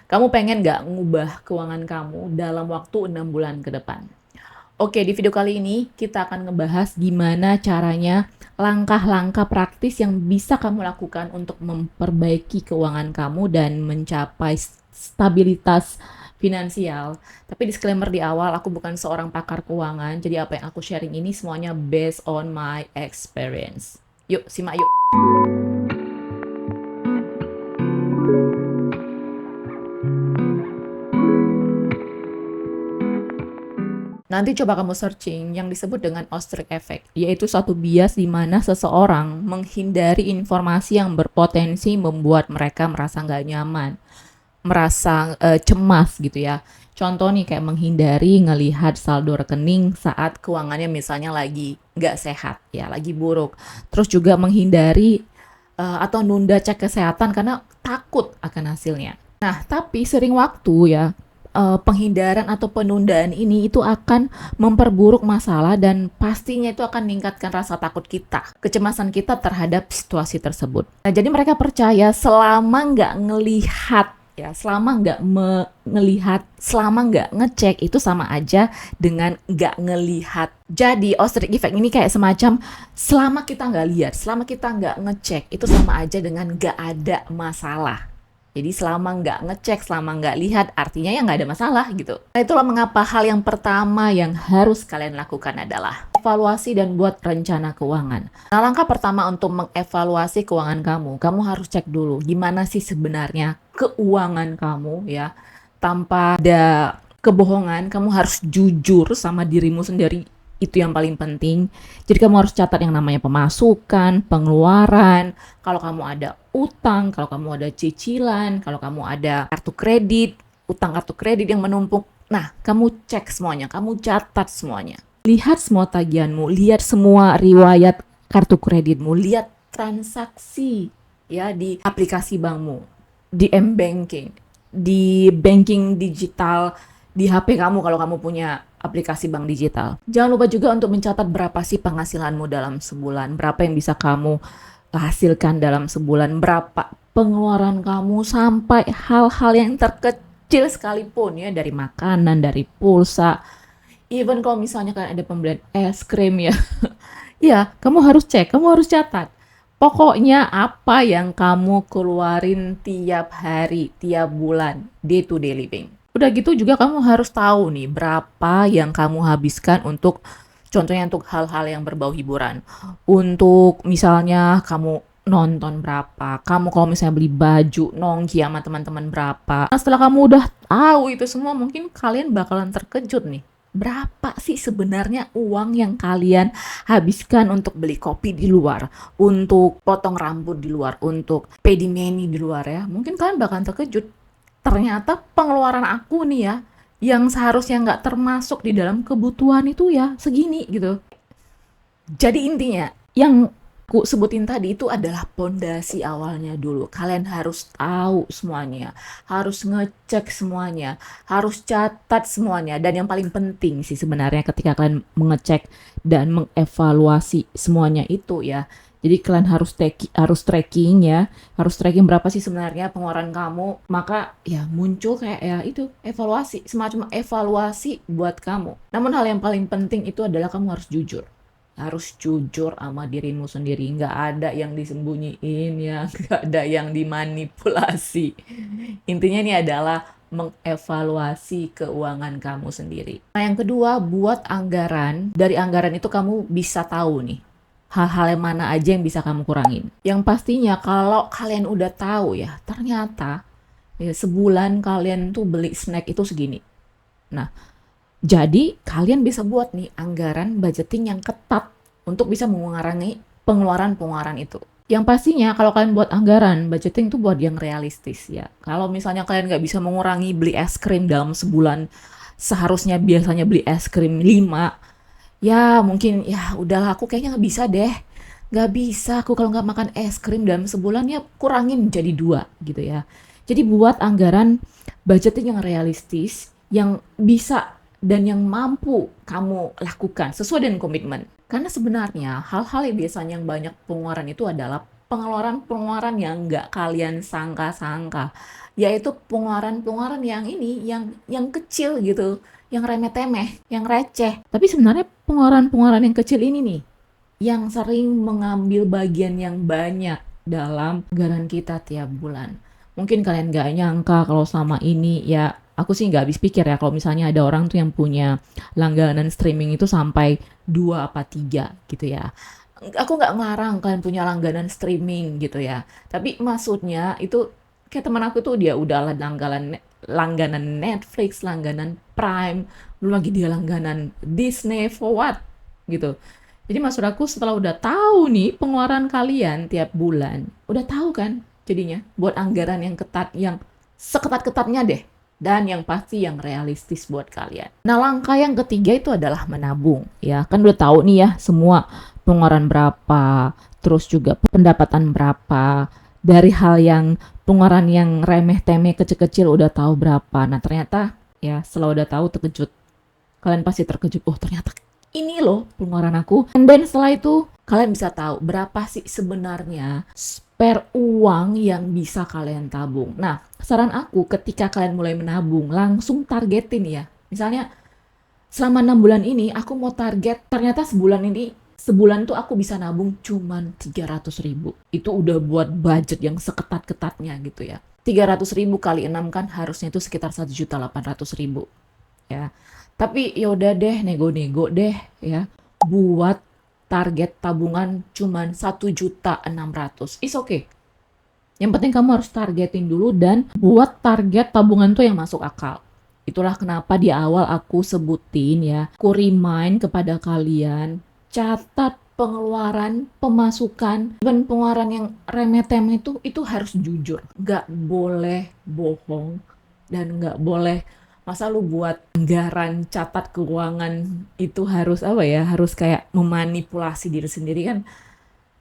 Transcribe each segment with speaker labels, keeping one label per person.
Speaker 1: Kamu pengen nggak ngubah keuangan kamu dalam waktu 6 bulan ke depan? Oke, di video kali ini kita akan ngebahas gimana caranya langkah-langkah praktis yang bisa kamu lakukan untuk memperbaiki keuangan kamu dan mencapai stabilitas finansial. Tapi disclaimer di awal, aku bukan seorang pakar keuangan, jadi apa yang aku sharing ini semuanya based on my experience. Yuk, simak yuk. Nanti coba kamu searching yang disebut dengan ostrich effect, yaitu suatu bias di mana seseorang menghindari informasi yang berpotensi membuat mereka merasa nggak nyaman, merasa cemas gitu ya. Contoh nih kayak menghindari ngelihat saldo rekening saat keuangannya misalnya lagi nggak sehat ya, lagi buruk. Terus juga menghindari atau nunda cek kesehatan karena takut akan hasilnya. Nah, tapi sering waktu ya, penghindaran atau penundaan ini itu akan memperburuk masalah dan pastinya itu akan meningkatkan rasa takut kita, kecemasan kita terhadap situasi tersebut. Nah, jadi mereka percaya selama nggak ngelihat ya, selama nggak ngecek itu sama aja dengan nggak ngelihat. Jadi ostrich effect ini kayak semacam selama kita nggak lihat, selama kita nggak ngecek itu sama aja dengan nggak ada masalah. Jadi selama nggak ngecek, selama nggak lihat, artinya ya nggak ada masalah gitu. Nah itulah mengapa hal yang pertama yang harus kalian lakukan adalah evaluasi dan buat rencana keuangan. Nah langkah pertama untuk mengevaluasi keuangan kamu harus cek dulu gimana sih sebenarnya keuangan kamu ya. Tanpa ada kebohongan, kamu harus jujur sama dirimu sendiri. Itu yang paling penting. Jadi kamu harus catat yang namanya pemasukan, pengeluaran, kalau kamu ada utang, kalau kamu ada cicilan, kalau kamu ada kartu kredit, utang kartu kredit yang menumpuk. Nah, kamu cek semuanya, kamu catat semuanya. Lihat semua tagihanmu, lihat semua riwayat kartu kreditmu, lihat transaksi ya di aplikasi bankmu, di m-banking, di banking digital, di HP kamu kalau kamu punya aplikasi bank digital. Jangan lupa juga untuk mencatat berapa sih penghasilanmu dalam sebulan, berapa yang bisa kamu hasilkan dalam sebulan, berapa pengeluaran kamu sampai hal-hal yang terkecil sekalipun ya, dari makanan, dari pulsa, even kalau misalnya kalian ada pembelian es krim ya, ya kamu harus cek, kamu harus catat. Pokoknya apa yang kamu keluarin tiap hari, tiap bulan, day to day living. Udah gitu juga kamu harus tahu nih berapa yang kamu habiskan untuk contohnya untuk hal-hal yang berbau hiburan. Untuk misalnya kamu nonton berapa, kamu kalau misalnya beli baju nongki sama teman-teman berapa. Nah, setelah kamu udah tahu itu semua, mungkin kalian bakalan terkejut nih. Berapa sih sebenarnya uang yang kalian habiskan untuk beli kopi di luar, untuk potong rambut di luar, untuk pedi mani di luar ya? Mungkin kalian bakalan terkejut. Ternyata pengeluaran aku nih ya, yang seharusnya nggak termasuk di dalam kebutuhan itu ya segini gitu. Jadi intinya, yang ku sebutin tadi itu adalah pondasi awalnya dulu. Kalian harus tahu semuanya, harus ngecek semuanya, harus catat semuanya. Dan yang paling penting sih sebenarnya ketika kalian mengecek dan mengevaluasi semuanya itu ya. Jadi kalian harus tracking ya, harus tracking berapa sih sebenarnya pengeluaran kamu. Maka ya muncul kayak ya itu evaluasi, semacam evaluasi buat kamu. Namun hal yang paling penting itu adalah kamu harus jujur sama dirimu sendiri, nggak ada yang disembunyiin ya, nggak ada yang dimanipulasi. Intinya ini adalah mengevaluasi keuangan kamu sendiri. Nah yang kedua, buat anggaran. Dari anggaran itu kamu bisa tahu nih, hal-hal yang mana aja yang bisa kamu kurangin. Yang pastinya kalau kalian udah tahu ya, ternyata ya, sebulan kalian tuh beli snack itu segini. Nah, jadi kalian bisa buat nih anggaran budgeting yang ketat untuk bisa mengurangi pengeluaran-pengeluaran itu. Yang pastinya kalau kalian buat anggaran budgeting tuh buat yang realistis ya. Kalau misalnya kalian nggak bisa mengurangi beli es krim dalam sebulan, seharusnya biasanya beli es krim 5, ya mungkin ya udahlah aku kayaknya nggak bisa deh. Nggak bisa aku kalau nggak makan es krim dalam sebulan ya kurangin jadi 2 gitu ya. Jadi buat anggaran budgeting yang realistis, yang bisa dan yang mampu kamu lakukan sesuai dengan komitmen. Karena sebenarnya hal-hal yang biasanya yang banyak pengeluaran itu adalah pengeluaran-pengeluaran yang nggak kalian sangka-sangka. yaitu pengeluaran-pengeluaran yang ini, yang kecil gitu, yang remeh-temeh, yang receh. Tapi sebenarnya pengeluaran-pengeluaran yang kecil ini nih, yang sering mengambil bagian yang banyak dalam anggaran kita tiap bulan. Mungkin kalian gak nyangka kalau selama ini ya, aku sih nggak habis pikir ya kalau misalnya ada orang tuh yang punya langganan streaming itu sampai 2 apa 3 gitu ya. Aku nggak ngelarang kalian punya langganan streaming gitu ya. Tapi maksudnya itu kayak teman aku tuh dia udah langganan Netflix, langganan Prime, belum lagi dia langganan Disney for what gitu. Jadi maksud aku setelah udah tahu nih pengeluaran kalian tiap bulan, udah tahu kan jadinya buat anggaran yang ketat, yang seketat-ketatnya deh. Dan yang pasti yang realistis buat kalian. Nah, langkah yang ketiga itu adalah menabung. Ya, kan udah tahu nih ya semua pengeluaran berapa, terus juga pendapatan berapa, dari hal yang pengeluaran yang remeh-temeh kecil-kecil udah tahu berapa. Nah, ternyata ya setelah udah tahu terkejut. Kalian pasti terkejut, oh ternyata ini loh pengeluaran aku. And then setelah itu kalian bisa tahu berapa sih sebenarnya spare uang yang bisa kalian tabung. Nah, saran aku ketika kalian mulai menabung, langsung targetin ya. Misalnya selama 6 bulan ini aku mau target, ternyata sebulan tuh aku bisa nabung cuman 300.000. Itu udah buat budget yang seketat-ketatnya gitu ya. 300.000 kali 6 kan harusnya itu sekitar 1.800.000 ya. Tapi ya udah deh, nego-nego deh ya. Buat target tabungan cuman 1.600.000. It's okay. Yang penting kamu harus targetin dulu dan buat target tabungan tuh yang masuk akal. Itulah kenapa di awal aku sebutin ya, aku remind kepada kalian, catat pengeluaran, pemasukan, dan pengeluaran yang remeh-temeh itu harus jujur. Nggak boleh bohong dan nggak boleh masa lu buat anggaran catat keuangan itu harus apa ya, harus kayak memanipulasi diri sendiri kan.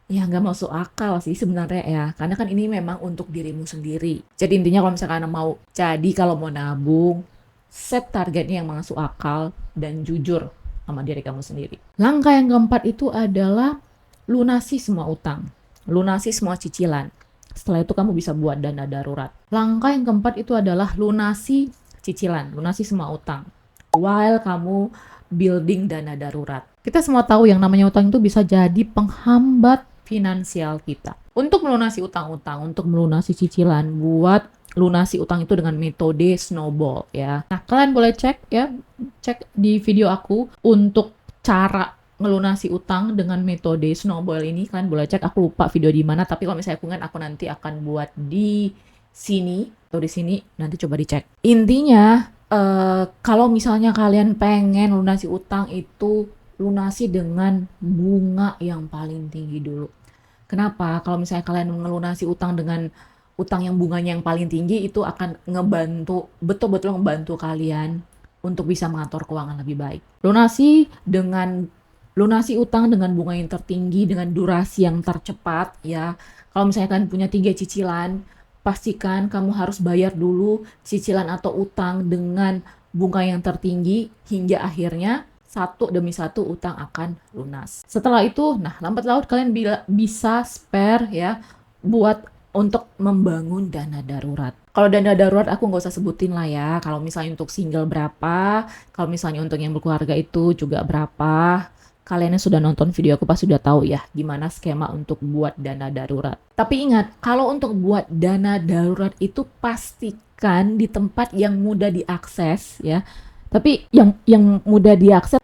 Speaker 1: Ya nggak masuk akal sih sebenarnya ya, karena kan ini memang untuk dirimu sendiri. Jadi intinya kalau mau nabung, set targetnya yang masuk akal dan jujur sama diri kamu sendiri. Langkah yang keempat itu adalah lunasi semua utang, lunasi semua cicilan. Setelah itu kamu bisa buat dana darurat. Langkah yang keempat itu adalah lunasi cicilan, lunasi semua utang. While kamu building dana darurat. Kita semua tahu yang namanya utang itu bisa jadi penghambat finansial kita. Untuk melunasi utang-utang, untuk melunasi cicilan, buat lunasi utang itu dengan metode snowball ya. Nah, kalian boleh cek ya, cek di video aku untuk cara ngelunasi utang dengan metode snowball ini. Kalian boleh cek, aku lupa video di mana, tapi kalau misalnya aku ingat aku nanti akan buat di sini atau di sini, nanti coba dicek. Intinya kalau misalnya kalian pengen lunasi utang itu lunasi dengan bunga yang paling tinggi dulu. Kenapa? Kalau misalnya kalian ngelunasi utang dengan utang yang bunganya yang paling tinggi itu akan ngebantu, betul-betul ngebantu kalian untuk bisa mengatur keuangan lebih baik. Lunasi utang dengan bunga yang tertinggi, dengan durasi yang tercepat ya. Kalau misalnya kalian punya 3 cicilan, pastikan kamu harus bayar dulu cicilan atau utang dengan bunga yang tertinggi hingga akhirnya satu demi satu utang akan lunas. Setelah itu, nah lambat laun kalian bisa spare ya buat untuk membangun dana darurat. Kalau dana darurat aku nggak usah sebutin lah ya. Kalau misalnya untuk single berapa, kalau misalnya untuk yang berkeluarga itu juga berapa. Kalian yang sudah nonton video aku pasti sudah tahu ya gimana skema untuk buat dana darurat. Tapi ingat, kalau untuk buat dana darurat itu pastikan di tempat yang mudah diakses ya. Tapi yang mudah diakses,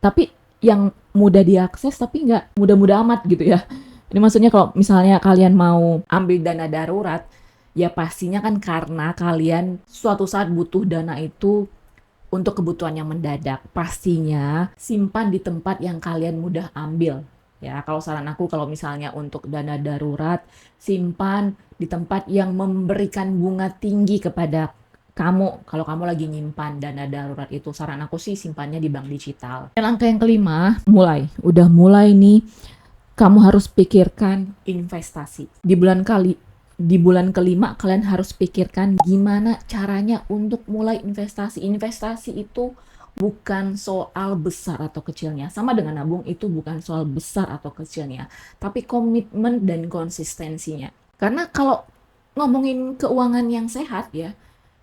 Speaker 1: tapi nggak mudah-mudah amat gitu ya. Ini maksudnya kalau misalnya kalian mau ambil dana darurat, ya pastinya kan karena kalian suatu saat butuh dana itu untuk kebutuhan yang mendadak. Pastinya simpan di tempat yang kalian mudah ambil. Ya, kalau saran aku kalau misalnya untuk dana darurat, simpan di tempat yang memberikan bunga tinggi kepada kamu. Kalau kamu lagi nyimpan dana darurat itu, saran aku sih simpannya di bank digital. Dan langkah yang kelima, udah mulai nih, kamu harus pikirkan investasi. Di bulan kelima kalian harus pikirkan gimana caranya untuk mulai investasi. Investasi itu bukan soal besar atau kecilnya. Sama dengan nabung, itu bukan soal besar atau kecilnya, tapi komitmen dan konsistensinya. Karena kalau ngomongin keuangan yang sehat ya,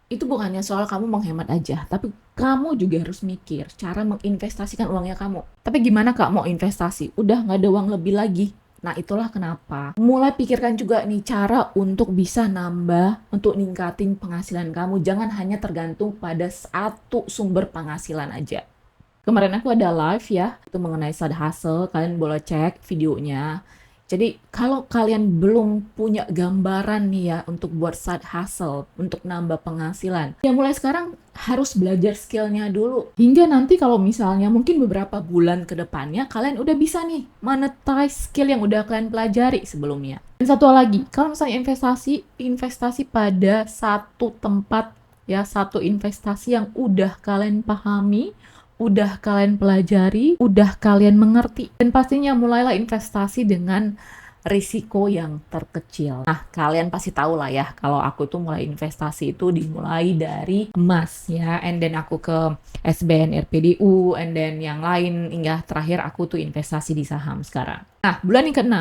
Speaker 1: Itu bukannya soal kamu menghemat aja, tapi kamu juga harus mikir cara menginvestasikan uangnya kamu. Tapi gimana Kak mau investasi? Udah nggak ada uang lebih lagi. Nah itulah kenapa. Mulai pikirkan juga nih cara untuk bisa nambah, untuk ningkatin penghasilan kamu. Jangan hanya tergantung pada satu sumber penghasilan aja. Kemarin aku ada live ya, itu mengenai side hustle, kalian boleh cek videonya. Jadi kalau kalian belum punya gambaran nih ya untuk buat side hustle, untuk nambah penghasilan, ya mulai sekarang harus belajar skillnya dulu. Hingga nanti kalau misalnya mungkin beberapa bulan ke depannya, kalian udah bisa nih monetize skill yang udah kalian pelajari sebelumnya. Dan satu lagi, kalau misalnya investasi pada satu tempat, ya satu investasi yang udah kalian pahami, udah kalian pelajari, udah kalian mengerti. Dan pastinya mulailah investasi dengan risiko yang terkecil. Nah, kalian pasti tahu lah ya, kalau aku tuh mulai investasi itu dimulai dari emas ya, and then aku ke SBN RPDU, and then yang lain, hingga terakhir aku tuh investasi di saham sekarang. Nah, bulan yang ke-6,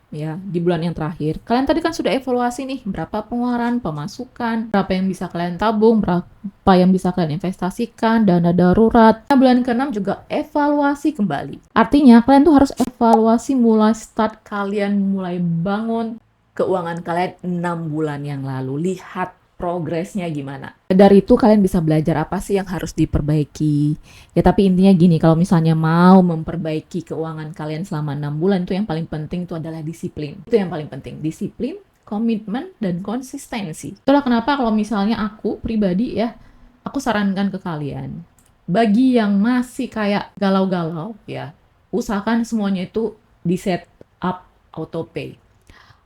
Speaker 1: ya, di bulan yang terakhir, kalian tadi kan sudah evaluasi nih, berapa pengeluaran, pemasukan, berapa yang bisa kalian tabung, berapa yang bisa kalian investasikan, dana darurat. Nah, bulan ke-6 juga evaluasi kembali. Artinya, kalian tuh harus evaluasi mulai start kalian mulai bangun keuangan kalian 6 bulan yang lalu. Lihat progresnya gimana. Dari itu kalian bisa belajar apa sih yang harus diperbaiki. Ya tapi intinya gini, kalau misalnya mau memperbaiki keuangan kalian selama 6 bulan, itu yang paling penting itu adalah disiplin. Itu yang paling penting, disiplin, komitmen, dan konsistensi. Itulah kenapa kalau misalnya aku pribadi ya, aku sarankan ke kalian, bagi yang masih kayak galau-galau ya, usahakan semuanya itu di set up autopay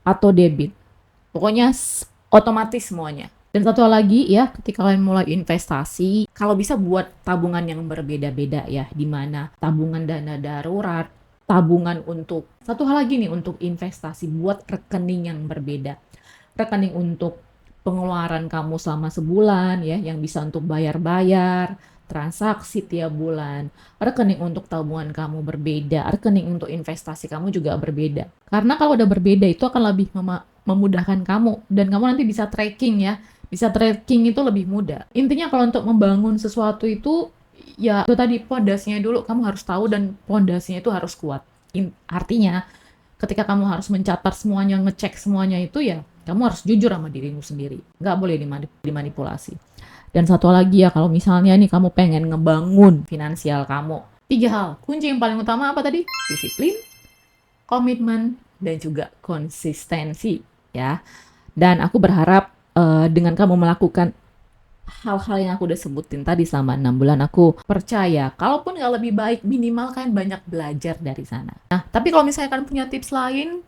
Speaker 1: atau debit. Pokoknya otomatis semuanya. Dan satu hal lagi ya, ketika kalian mulai investasi, kalau bisa buat tabungan yang berbeda-beda ya, di mana tabungan dana darurat, tabungan untuk, satu hal lagi nih untuk investasi, buat rekening yang berbeda. Rekening untuk pengeluaran kamu selama sebulan ya, yang bisa untuk bayar-bayar, transaksi tiap bulan. Rekening untuk tabungan kamu berbeda, rekening untuk investasi kamu juga berbeda. Karena kalau udah berbeda itu akan lebih memudahkan kamu, dan kamu nanti bisa tracking ya. Bisa tracking itu lebih mudah. Intinya kalau untuk membangun sesuatu itu, ya itu tadi pondasinya dulu kamu harus tahu, dan pondasinya itu harus kuat. Artinya ketika kamu harus mencatat semuanya, ngecek semuanya itu ya, kamu harus jujur sama dirimu sendiri. Nggak boleh dimanipulasi. Dan satu lagi ya, kalau misalnya nih kamu pengen ngebangun finansial kamu, 3 hal. Kunci yang paling utama apa tadi? Disiplin, komitmen, dan juga konsistensi ya. Dan aku berharap dengan kamu melakukan hal-hal yang aku udah sebutin tadi selama 6 bulan, aku percaya kalaupun nggak lebih baik, minimal kan banyak belajar dari sana. Nah, tapi kalau misalnya kalian punya tips lain,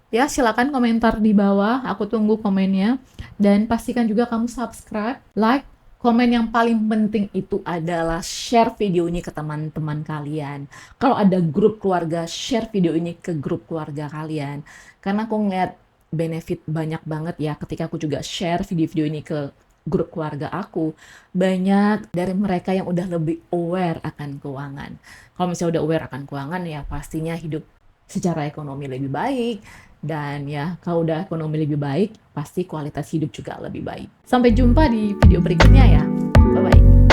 Speaker 1: ya silakan komentar di bawah, aku tunggu komennya. Dan pastikan juga kamu subscribe, like, komen. Yang paling penting itu adalah share video ini ke teman-teman kalian. Kalau ada grup keluarga, share video ini ke grup keluarga kalian. Karena aku ngeliat benefit banyak banget ya ketika aku juga share video-video ini ke grup keluarga aku. Banyak dari mereka yang udah lebih aware akan keuangan. Kalau misalnya udah aware akan keuangan, ya pastinya hidup secara ekonomi lebih baik. Dan ya kalau udah ekonomi lebih baik, pasti kualitas hidup juga lebih baik. Sampai jumpa di video berikutnya ya. Bye-bye.